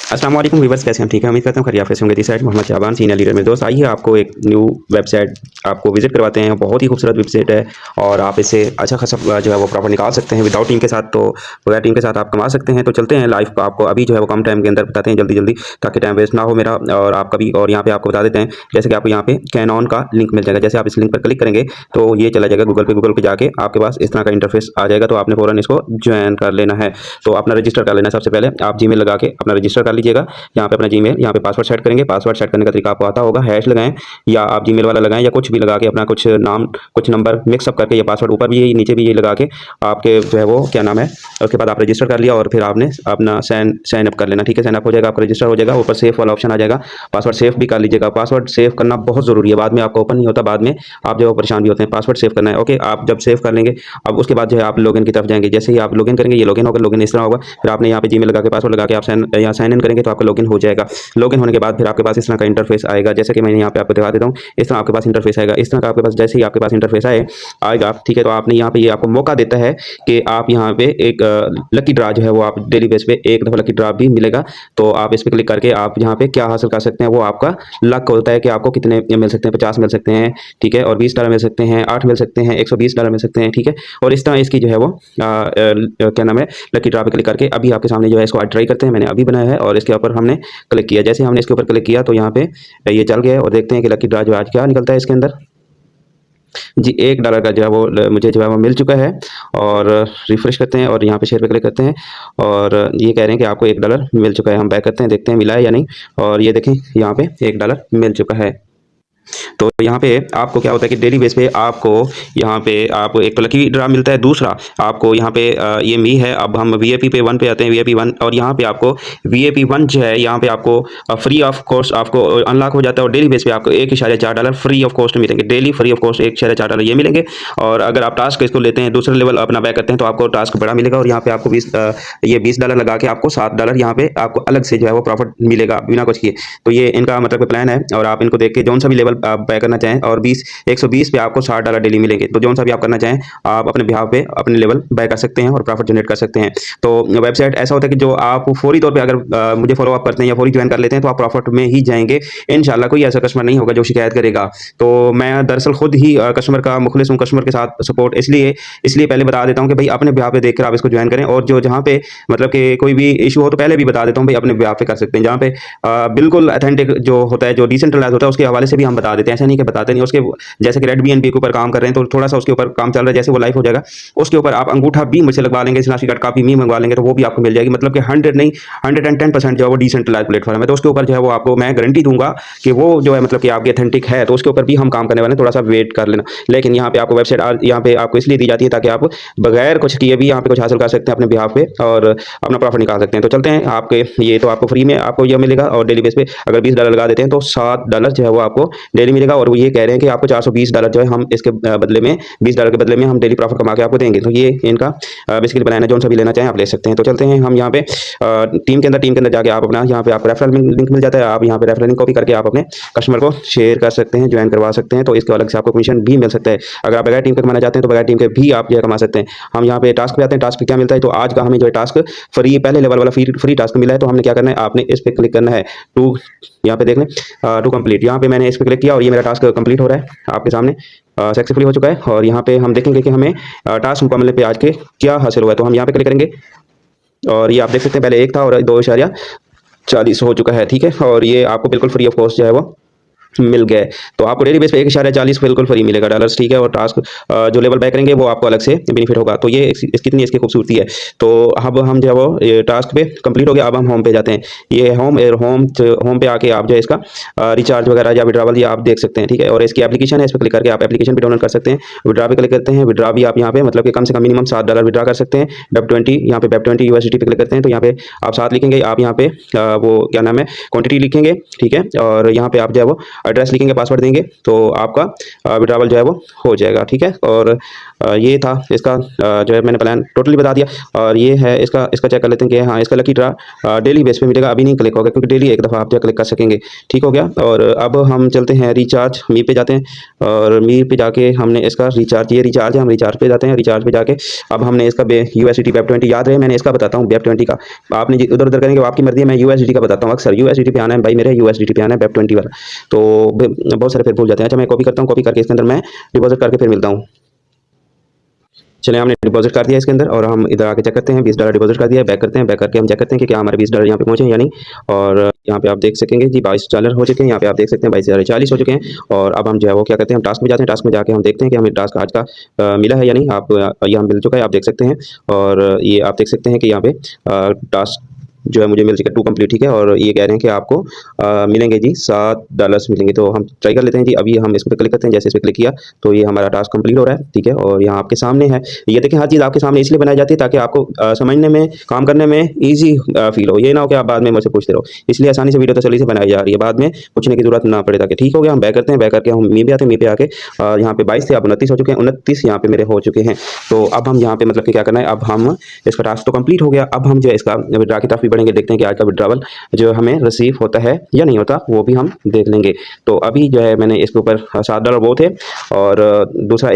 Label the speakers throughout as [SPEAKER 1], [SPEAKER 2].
[SPEAKER 1] अस्सलाम वालेकुम वीवर्स, कैसे हैं? ठीक है, उम्मीद करता हूँ खैरियत से होंगे। This side Mohammad Shaban, senior leader में दोस्त। आइए आपको एक न्यू वेबसाइट आपको विजिट करवाते हैं। बहुत ही खूबसूरत वेबसाइट है और आप इससे अच्छा खासा जो है वो प्रॉफिट निकाल सकते हैं विदाउट टीम के साथ। तो बगैर टीम के साथ आप कमा सकते हैं। तो चलते हैं लाइव आपको अभी जो है वो कम टाइम के अंदर बताते हैं जल्दी जल्दी, ताकि टाइम वेस्ट ना हो मेरा और आपका भी। और यहाँ पे आपको बता देते हैं, जैसे कि आपको यहाँ पे कैनॉन का लिंक मिल जाएगा। जैसे आप इस लिंक पर क्लिक करेंगे तो ये चला जाएगा गूगल पे जाके आपके पास इस तरह का इंटरफेस आ जाएगा। तो आपने फ़ौरन इसको ज्वाइन कर लेना है। तो अपना रजिस्टर कर लेना है। सबसे पहले आप जीमेल लगा के अपना रजिस्टर कर लीजिएगा। यहाँ पे अपना जीमेल, यहाँ पे पासवर्ड सेट करेंगे। पासवर्ड सेट करने का तरीका आपको आता होगा, हैश लगाएं या आप जीमेल वाला लगाएं या कुछ भी लगा के अपना कुछ नाम कुछ नंबर मिक्सअप करके ये पासवर्ड ऊपर भी यही नीचे भी यही लगा के आपके जो है वो क्या नाम है, उसके बाद आप रजिस्टर कर लिया और फिर आपने अपना साइन अप कर लेना। ठीक है, साइन अप हो जाएगा, आपका रजिस्टर हो जाएगा। ऊपर सेफ वाला ऑप्शन आ जाएगा, पासवर्ड सेफ भी कर लीजिएगा। पासवर्ड सेव करना बहुत ज़रूरी है, बाद में आपका ओपन नहीं होता, बाद में आप जो है परेशान भी होते हैं। पासवर्ड सेव करना है। ओके, आप जब सेव कर लेंगे अब उसके बाद जो है आप लॉगिन की तरफ जाएंगे। जैसे ही आप लॉगिन करेंगे, ये लॉगिन होगा। लॉगिन इस तरह होगा, फिर आपने यहाँ पे जीमेल लगा के पासवर्ड लगा के आप साइन इन करेंगे तो आपका लॉगिन हो जाएगा। लॉगिन होने के बाद फिर आपके पास इस तरह का इंटरफेस आएगा, जैसे कि मैंने यहाँ पे आपको दिखा देता हूँ। इस तरह आपके पास इंटरफेस आएगा। इस तरह का आपके पास जैसे ही आपके पास इंटरफेस आएगा, ठीक है, तो आपने यहाँ पे ये आपको मौका देता है कि आप यहाँ पे एक लकी ड्रा जो है वो आप डेली बेस पे एक दफ़ा लकी ड्रा भी मिलेगा। तो आप इस पर क्लिक करके आप यहाँ पे क्या हासिल कर सकते हैं, वो आपका लक होता है कि आपको कितने मिल सकते हैं। 50 मिल सकते हैं, ठीक है, और $20 मिल सकते हैं, 8 मिल सकते हैं, $120 मिल सकते हैं, ठीक है। और इस तरह इसकी जो है वो क्या नाम है, लकी ड्रा पे क्लिक करके अभी आपके सामने जो है इसको आज ट्राई करते हैं। मैंने अभी बनाया है और इसके ऊपर हमने क्लिक किया। जैसे हमने इसके ऊपर क्लिक किया तो यहाँ पे ये चल गया और देखते हैं कि लकी ड्रा जो आज क्या निकलता है इसके अंदर। जी, $1 का जो है वो मुझे जो है वो मिल चुका है। और रिफ्रेश करते हैं और यहाँ पे शेयर पे क्लिक करते हैं और ये कह रहे हैं कि आपको $1 मिल चुका है। हम बैक करते हैं, देखते हैं मिला है या नहीं। और ये देखें यहाँ पे $1 मिल चुका है। तो यहाँ पे आपको क्या होता है कि डेली बेस पे आपको यहाँ पे आपको एक तो लकी ड्रा मिलता है, दूसरा आपको यहाँ पे ये मी है। अब हम वीआईपी पे 1 पे आते हैं, वीआईपी 1, और यहाँ पे आपको वीआईपी 1 जो है यहाँ पे आपको फ्री ऑफ कॉस्ट आपको अनलॉक हो जाता है और डेली बेस पे आपको $1.4 फ्री ऑफ कॉस्ट मिलेंगे। डेली फ्री ऑफ कॉस्ट $1.4 ये मिलेंगे। और अगर आप टास्क इसको लेते हैं, दूसरा लेवल अपना बैक करते हैं, तो आपको टास्क बड़ा मिलेगा और यहाँ पे आपको ये $20 लगा के आपको $7 यहाँ पे आपको अलग से जो है वो प्रॉफिट मिलेगा बिना कुछ किए। तो ये इनका मतलब प्लान है और आप इनको देख के जौन सा भी लेवल आप बैक करना चाहें, और 120 पे आपको $60 डेली मिलेंगे। तो जौन सा भी आप करना चाहें आप अपने बिहाफ पे अपने लेवल बाय कर सकते हैं और प्रॉफिट जनरेट कर सकते हैं। तो वेबसाइट ऐसा होता है कि जो आप फौरी तौर पे अगर मुझे फॉलो अप करते हैं या फौरी ज्वाइन कर लेते हैं तो आप प्रॉफिट में ही जाएंगे इंशाल्लाह। कोई ऐसा कस्टमर नहीं होगा जो शिकायत करेगा। तो मैं दरअसल खुद ही कस्टमर का मुखलिस हूँ, कस्टमर के साथ सपोर्ट इसलिए पहले बता देता हूँ कि भाई अपने बिहाफ पे देखकर आप इसको ज्वाइन करें। और जो जहाँ पे मतलब कि कोई भी इशू हो तो पहले भी बता देता हूँ भाई अपने बिहाफ पे कर सकते हैं। जहाँ पे बिल्कुल अथेंटिक जो होता है, जो डिसेंट्रलाइज होता है, उसके हवाले से भी हम बता देते हैं। ऐसा नहीं कि बताते नहीं। उसके जैसे कि रेड बीएनबी के ऊपर काम कर रहे हैं तो थोड़ा सा उसके ऊपर काम चल रहा है, जैसे वो लाइव हो जाएगा उसके ऊपर आप अंगूठा भी मुझसे लगवा लेंगे, स्नैपचैट कार्ड कापी भी मंगवा लेंगे तो वो भी आपको मिल जाएगी। मतलब कि 100 नहीं 110% जो है वो डिसेंट्रलाइज प्लेटफॉर्म है। तो उसके ऊपर जो है वो आपको मैं गारंटी दूंगा कि वो जो है मतलब कि आपकी अथेंटिक है। तो उसके ऊपर भी हम काम करने वाले हैं, थोड़ा सा वेट कर लेना। लेकिन यहाँ पे आपको वेबसाइट यहाँ पे आपको इसलिए दी जाती है ताकि आप बगैर कुछ किए भी यहाँ पे कुछ हासिल कर सकते हैं अपने बिहाफ पे और अपना प्रॉफिट निकाल सकते हैं। तो चलते हैं आपके ये तो आपको फ्री में आपको ये मिलेगा और डेली बेस पे अगर $20 लगा देते हैं तो $7 जो है वो आपको डेली मिलेगा। और वो ये कह रहे हैं कि आपको $420 जो है हम इसके बदले में $20 के बदले में हम डेली प्रॉफिट कमा के आपको देंगे। तो ये इनका बेसिकली प्लान है। जो सा भी लेना चाहें आप ले सकते हैं। तो चलते हैं हम यहाँ पे टीम के अंदर जाके आप अपना यहाँ पे आपको रेफरल लिंक मिल जाता है। आप यहाँ पे रेफरल लिंक कॉपी करके आप अपने कस्टमर को शेयर कर सकते हैं, ज्वाइन करवा सकते हैं। तो इसके अलग से आपको कमीशन भी मिल सकता है। अगर आप बगैर टीम के कमाना चाहते हैं तो बगैर टीम के भी आप ये कमा सकते हैं। हम यहाँ पे टास्क पे आते हैं। टास्क पे क्या मिलता है, तो आज का हमें जो है टास्क फ्री पहले लेवल वाला फ्री टास्क मिला है। तो हमने क्या करना है, आपने इस पर क्लिक करना है टू, यहाँ पे देख लें टू कंप्लीट। यहाँ पे मैंने इस पर क्लिक किया और ये मेरा टास्क कंप्लीट हो रहा है आपके सामने, सक्सेसफुली हो चुका है। और यहाँ पे हम देखेंगे कि हमें टास्क मुकाबले पे आज के क्या हासिल हुआ है। तो हम यहाँ पे क्लिक करेंगे और ये आप देख सकते हैं पहले 1 था और 2.40 हो चुका है, ठीक है। और ये आपको बिल्कुल फ्री ऑफ कॉस्ट जो है वो मिल गए। तो आपको डेली बेस पे 1.40 बिल्कुल फ्री मिलेगा डॉलर्स, ठीक है। और टास्क जो लेवल बैक करेंगे वो आपको अलग से बेनिफिट होगा। तो ये कितनी इसकी खूबसूरती है। तो अब हम जो है वो ये टास्क पे कंप्लीट हो गया। अब हम होम पे जाते हैं। ये होम पे आके आप जो है इसका रिचार्ज वगैरह या विड्रावल ये आप देख सकते हैं, ठीक है। और इसकी एप्लीकेशन है, इस पर क्लिक करके आप एप्लीकेशन भी डाउनलोड कर सकते हैं। विड्रा पे क्लिक करते हैं। विड्रा भी आप यहाँ पे मतलब कि कम से कम मिनिमम $7 विड्रा कर सकते हैं। WEB20 यहाँ पे WEB20 USDT पे क्लिक करते हैं तो यहाँ पे आप 7 लिखेंगे। आप यहाँ पे वो क्या नाम है क्वान्टिटी लिखेंगे, ठीक है। और यहाँ पे आप जो है वो एड्रेस लिखेंगे, पासवर्ड देंगे तो आपका विड्रॉवल जो है वो हो जाएगा। ठीक है, और ये था इसका जो है मैंने प्लान टोटली बता दिया। और ये है इसका इसका चेक कर लेते हैं कि हाँ इसका लकी ड्रा डेली बेस पे मिलेगा। अभी नहीं क्लिक होगा क्योंकि डेली एक दफ़ा आप जो क्लिक कर सकेंगे। ठीक हो गया। और अब हम चलते हैं रिचार्ज मी पे जाते हैं और मी पे जाके हमने इसका रिचार्ज, ये रिचार्ज है, हम रिचार्ज पे जाते हैं। रिचार्ज पे जाके अब हमने इसका USDT वेब 20 याद रहे, मैंने इसका बताता हूँ वेब 20 का। आपने इधर उधर करेंगे वो आपकी मर्जी है, मैं USDT का बताता हूँ। अक्सर USDT पे आना है भाई, मेरे USDT पे आना है वेब 20 वाला। तो बहुत सारे फिर भूल जाते हैं। अच्छा मैं कॉपी करता हूँ, कॉपी करके इसके अंदर मैं डिपॉजिट करके फिर मिलता हूँ। चलिए हमने डिपॉजिट कर दिया इसके अंदर और हम इधर आके चेक करते हैं। $20 डिपॉजिट कर दिया है। बैक करते हैं, बैक करके हम चेक करते हैं कि क्या हमारे $20 यहाँ पे पहुंचे हैं या नहीं। और यहाँ पे आप देख सकेंगे जी $22 हो चुके हैं। यहाँ पे आप देख सकते हैं 22,040 हो चुके हैं। और अब हम जो है वो क्या करते हैं, हम टास्क में जाते हैं। टास्क में जाके हम देखते हैं कि हमें टास्क आज का मिला है या नहीं। आप यहाँ मिल चुका है, आप देख सकते हैं। और ये आप देख सकते हैं कि यहाँ पे टास्क जो है मुझे मिल चुका है 2 कंप्लीट। ठीक है, और ये कह रहे हैं कि आपको मिलेंगे जी $7 मिलेंगे। तो हम ट्राई कर लेते हैं जी। अभी हम इस पर क्लिक करते हैं, जैसे इस पर क्लिक किया तो ये हमारा टास्क कंप्लीट हो रहा है। ठीक है, और यहाँ आपके सामने है, ये देखें हर चीज़ आपके सामने इसलिए बनाई जाती है ताकि आपको समझने में, काम करने में ईजी फील हो। ये ना हो कि आप बाद में मुझसे पूछते रहो, इसलिए आसानी से वीडियो तसल्ली से बनाई जा रही है, बाद में पूछने की जरूरत ना पड़े। ताकि ठीक हो गया, हम बैक करते हैं, बैक करके हम मी पे आते हैं। मी पे आके यहाँ पे 22 थे, अब 29 हो चुके हैं। 29 यहाँ पे मेरे हो चुके हैं। तो अब हम यहाँ पे मतलब कि क्या करना है, अब हम इसका टास्क तो कंप्लीट हो गया। अब हम जो है इसका विड्रा की तरफ भी बढ़ेंगे, देखते हैं कि आज का विड्रावल जो हमें रिसीव होता है या नहीं होता, वो भी हम देख लेंगे। तो अभी जो है मैंने इसके ऊपर $7 वो थे और दूसरा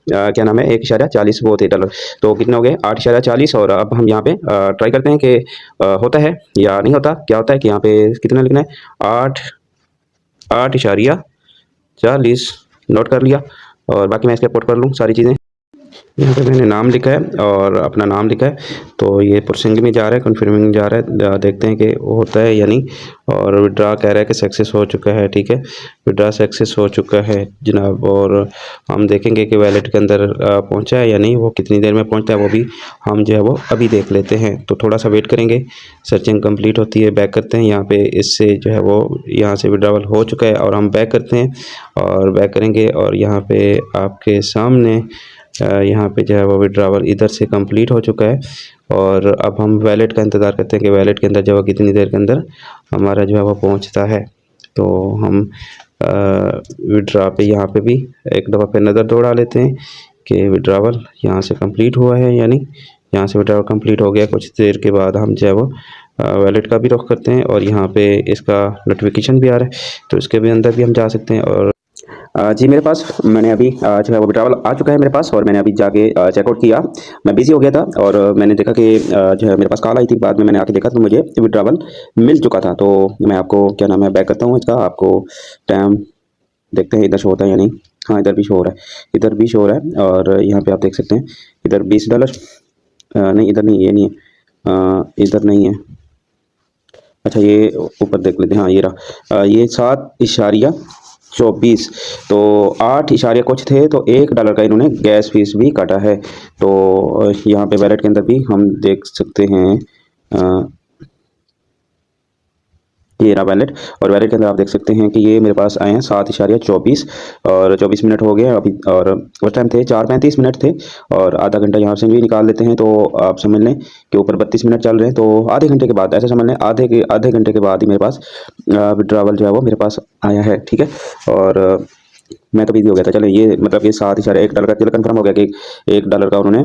[SPEAKER 1] क्या नाम है, $1.40 वो थे डॉलर। तो कितने हो गए, 8.40। और अब हम यहाँ पे ट्राई करते हैं कि होता है या नहीं होता। क्या होता है कि यहाँ पे कितना लिखना है, 8.40 नोट कर लिया। और बाकी मैं इसके पुट कर लूँ सारी चीज़ें। यहाँ पे मैंने नाम लिखा है और अपना नाम लिखा है। तो ये प्रोसेसिंग में जा रहा है, कन्फर्मिंग जा रहा है। देखते हैं कि वो होता है या नहीं। और विड्रा कह रहा है कि सक्सेस हो चुका है। ठीक है, विड्रा सक्सेस हो चुका है जनाब। और हम देखेंगे कि वैलेट के अंदर पहुंचा है या नहीं, वो कितनी देर में पहुंचता है वो भी हम जो है वो अभी देख लेते हैं। तो थोड़ा सा वेट करेंगे, सर्चिंग कंप्लीट होती है। बैक करते हैं यहाँ पे, इससे जो है वो यहाँ से विड्रावल हो चुका है। और हम बैक करते हैं और बैक करेंगे और यहाँ पे आपके सामने यहाँ पे जो है वो विड्रावल इधर से कंप्लीट हो चुका है। और अब हम वैलेट का इंतज़ार करते हैं कि वैलेट के अंदर जो है कितनी देर के अंदर हमारा जो है वो पहुँचता है। तो हम विड्रा पे यहाँ पे भी एक दफ़ा फिर नज़र दौड़ा लेते हैं कि विड्रावल यहाँ से कंप्लीट हुआ है या नहीं। यहाँ से विड्रावल कंप्लीट हो गया। कुछ देर के बाद हम जो है वो वैलेट का भी रुख करते हैं और यहाँ पे इसका नोटिफिकेशन भी आ रहा है, तो इसके भी अंदर भी हम जा सकते हैं। और जी मेरे पास, मैंने अभी जो है वो विड्रावल आ चुका है मेरे पास। और मैंने अभी जाके चेकआउट किया, मैं बिज़ी हो गया था और मैंने देखा कि जो है मेरे पास कॉल आई थी। बाद में मैंने आके देखा तो मुझे विड्रावल मिल चुका था। तो मैं आपको क्या नाम है बैक करता हूँ इसका, आपको टाइम देखते हैं इधर शो होता है या नहीं। हाँ इधर भी शो हो रहा है, इधर भी शो हो रहा है। और यहाँ पे आप देख सकते हैं इधर $20 नहीं, इधर नहीं, ये नहीं है, इधर नहीं है। अच्छा ये ऊपर देख लेते हैं, हाँ ये रहा, ये 7.24। तो 8 इशारे कुछ थे, तो $1 का इन्होंने गैस फीस भी काटा है। तो यहाँ पे वैलेट के अंदर भी हम देख सकते हैं, ये रहा वैलेट। और वैलेट के अंदर आप देख सकते हैं कि ये मेरे पास आए हैं 7.24 और 24 मिनट हो गए अभी। और उस टाइम थे 4:35 मिनट थे और आधा घंटा यहाँ से भी निकाल लेते हैं। तो आप समझ लें कि ऊपर 32 मिनट चल रहे हैं। तो आधे घंटे के बाद, ऐसे समझ लें आधे घंटे के बाद ही मेरे पास विड्रावल जो है वो मेरे पास आया है। ठीक है, और मैं तो बिजी हो गया था। चले ये मतलब ये $1 का चलो कन्फर्म हो गया कि $1 का उन्होंने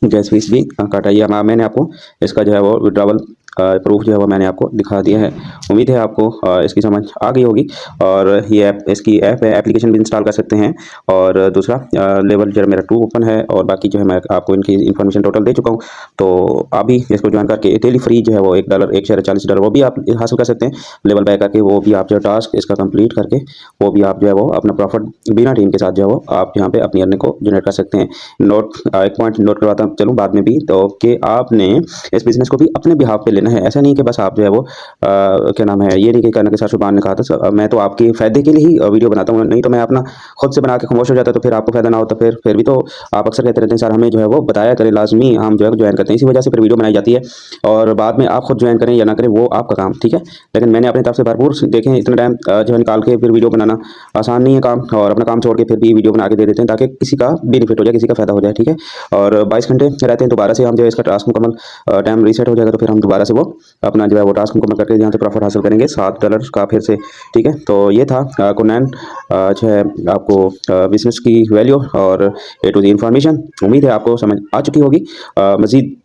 [SPEAKER 1] गैस फीस भी काटा। ये मैंने आपको इसका जो है वो विड्रावल प्रूफ जो है वो मैंने आपको दिखा दिया है। उम्मीद है आपको इसकी समझ आ गई होगी। और ये इसकी ऐप है, एप्लीकेशन भी इंस्टॉल कर सकते हैं। और दूसरा लेवल जो मेरा 2 ओपन है और बाकी जो है मैं आपको इनकी इन्फॉर्मेशन टोटल दे चुका हूँ। तो अभी इसको ज्वाइन करके डेली फ्री जो है वो $1.40 वो भी आप हासिल कर सकते हैं। लेवल बैक करके वो भी आप जो टास्क इसका कंप्लीट करके वो भी आप जो है वो अपना प्रॉफिट बिना टीम के साथ जो है वो आप यहाँ पे अपनी अर्निंग को जनरेट कर सकते हैं। एक पॉइंट नोट करवाता चलूँ बाद में भी, तो कि आपने इस बिजनेस को भी अपने बिहाफ पे लेना है। ऐसा नहीं कि बस आप जो है वो क्या नाम है, ये नहीं कि कहना के साथ शुभान ने कहा था मैं तो आपके फ़ायदे के लिए ही वीडियो बनाता हूँ, नहीं तो मैं अपना खुद से बना के खामोश हो जाता तो फिर आपको फ़ायदा ना होता। फिर भी तो आप अक्सर कहते रहते हैं सर हमें जो है वो बताया करें, लाजमी हम जो है ज्वाइन करते हैं, इसी वजह से फिर वीडियो बनाई जाती है। और बाद में आप खुद ज्वाइन करें या ना करें वो आपका काम, ठीक है। लेकिन मैंने अपनी तरफ से भरपूर देखें, इतना टाइम जो है निकाल के फिर वीडियो बनाना आसान नहीं है काम, और अपना काम छोड़ के फिर भी वीडियो बना के दे देते हैं ताकि किसी का बेनिफिट हो जाए, किसी का फ़ायदा हो जाए, ठीक है। और 22 घंटे रहते हैं, दोबारा से हम जो है इसका टास्क मुकम्मल टाइम रीसेट हो जाएगा तो फिर हम दोबारा से से वो अपना जो है वो टास्क मुकम्मल करके यहाँ से प्रॉफिट हासिल करेंगे $7 का फिर से। ठीक है, तो ये था कुनैन जो है आपको बिजनेस की वैल्यू और ए टू दी इन्फॉर्मेशन। उम्मीद है आपको समझ आ चुकी होगी। मज़ीद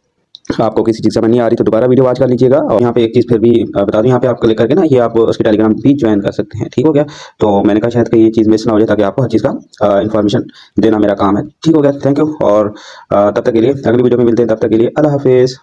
[SPEAKER 1] आपको किसी चीज़ समझ नहीं आ रही तो दोबारा वीडियो वॉच कर लीजिएगा। और यहाँ पे एक चीज़ फिर भी बता दूँ, यहाँ पे आप क्लिक करके ना ये आप उसके टेलीग्राम भी ज्वाइन कर सकते हैं। ठीक हो गया, तो मैंने कहा शायद कि ये चीज़ मिस ना हो जाए, ताकि आपको हर चीज़ का इन्फॉर्मेशन देना मेरा काम है। ठीक हो गया, थैंक यू। और तब तक के लिए अगली वीडियो में मिलते हैं, तब तक के लिए अल्लाह हाफिज़।